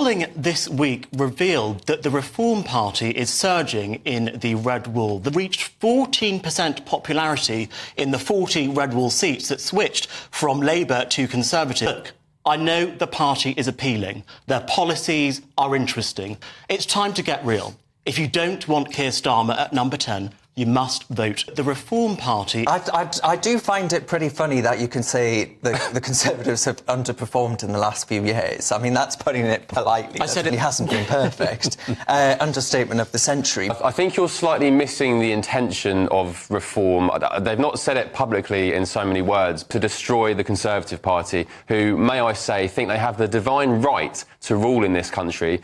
polling this week revealed that the Reform Party is surging in the Red Wall. They reached 14% popularity in the 40 Red Wall seats that switched from Labour to Conservative. Look, I know the party is appealing. Their policies are interesting. It's time to get real. If you don't want Keir Starmer at number 10, you must vote the Reform Party. I do find it pretty funny that you can say the Conservatives have underperformed in the last few years. I mean, that's putting it politely. I said it hasn't been perfect. Understatement of the century. I think you're slightly missing the intention of Reform. They've not said it publicly in so many words, to destroy the Conservative Party, who, may I say, think they have the divine right to rule in this country.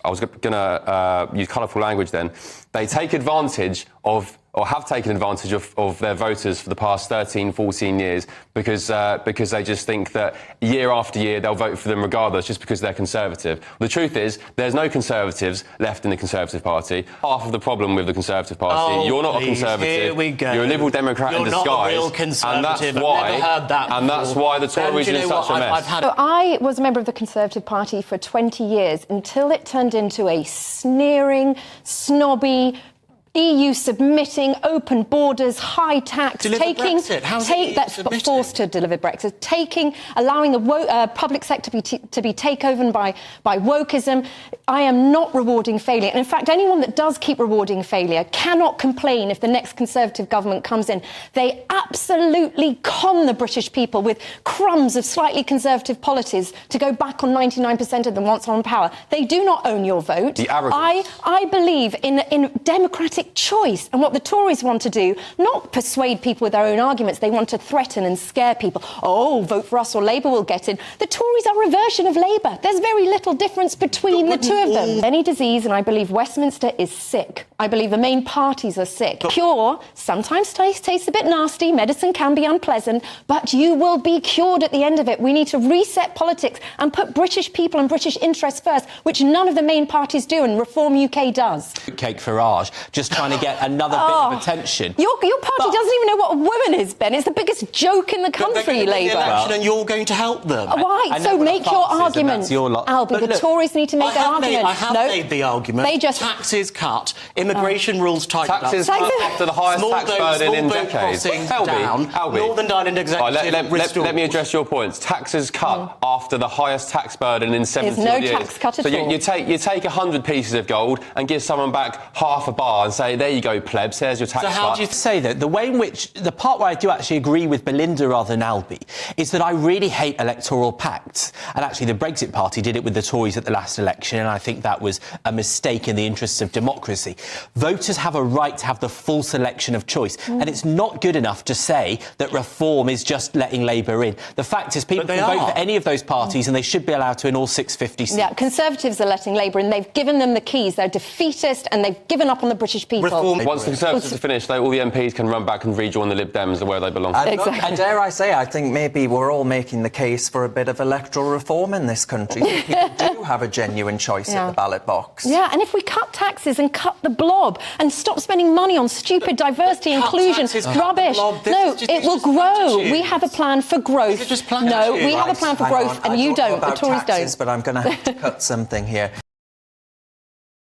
I was going to use colourful language then. They take advantage of, or have taken advantage of their voters for the past 13, 14 years because they just think that year after year they'll vote for them regardless just because they're Conservative. The truth is, there's no Conservatives left in the Conservative Party. Half of the problem with the Conservative Party, you're not a Conservative. Here we go. You're a Liberal Democrat in disguise. You're not a real Conservative. And that's why the Tories are in such a mess. I was a member of the Conservative Party for 20 years until it turned into a sneering, snobby, EU submitting, open borders, high tax, forced to deliver Brexit, allowing the public sector to be taken over by wokeism. I am not rewarding failure. And in fact, anyone that does keep rewarding failure cannot complain if the next Conservative government comes in. They absolutely con the British people with crumbs of slightly conservative policies to go back on 99% of them once on power. They do not own your vote. The arrogance. I believe in democratic choice, and what the Tories want to do, not persuade people with their own arguments. They want to threaten and scare people. Oh, vote for us or Labour will get in. The Tories are a version of Labour. There's very little difference between the two of them. Any disease, and I believe Westminster is sick. I believe the main parties are sick. Cure sometimes tastes a bit nasty. Medicine can be unpleasant, but you will be cured at the end of it. We need to reset politics and put British people and British interests first, which none of the main parties do, and Reform UK does. Cake Farage, just trying to get another bit of attention. Your party doesn't even know what a woman is, Ben. It's the biggest joke in the country, Labour. And you're going to help them. Why? So make your argument, Albie. The Tories need to make their argument. I have made the argument. They just taxes cut, immigration rules tightened up. Taxes cut after the highest tax burden in decades. Albie, Northern Ireland Executive let me address your points. Taxes cut after the highest tax burden in 70 years. There's no tax cut at all. So you take 100 pieces of gold and give someone back half a bar and say, there you go, plebs, here's your tax cut. So how do you say that? The way in which, the part where I do actually agree with Belinda rather than Albie, is that I really hate electoral pacts. And actually the Brexit Party did it with the Tories at the last election, and I think that was a mistake in the interests of democracy. Voters have a right to have the full selection of choice, and it's not good enough to say that Reform is just letting Labour in. The fact is people can vote for any of those parties, and they should be allowed to in all 650 seats. Yeah, Conservatives are letting Labour in. They've given them the keys. They're defeatist, and they've given up on the British people. Once the Conservatives are finished, all the MPs can run back and rejoin the Lib Dems where they belong. Exactly. And dare I say, I think maybe we're all making the case for a bit of electoral reform in this country. People do have a genuine choice at the ballot box. Yeah, and if we cut taxes and cut the blob and stop spending money on stupid diversity, inclusion, rubbish, no, it will grow. We have a plan for growth. No, we have a plan for growth, and you don't. The Tories don't. But I'm going to have to cut something here.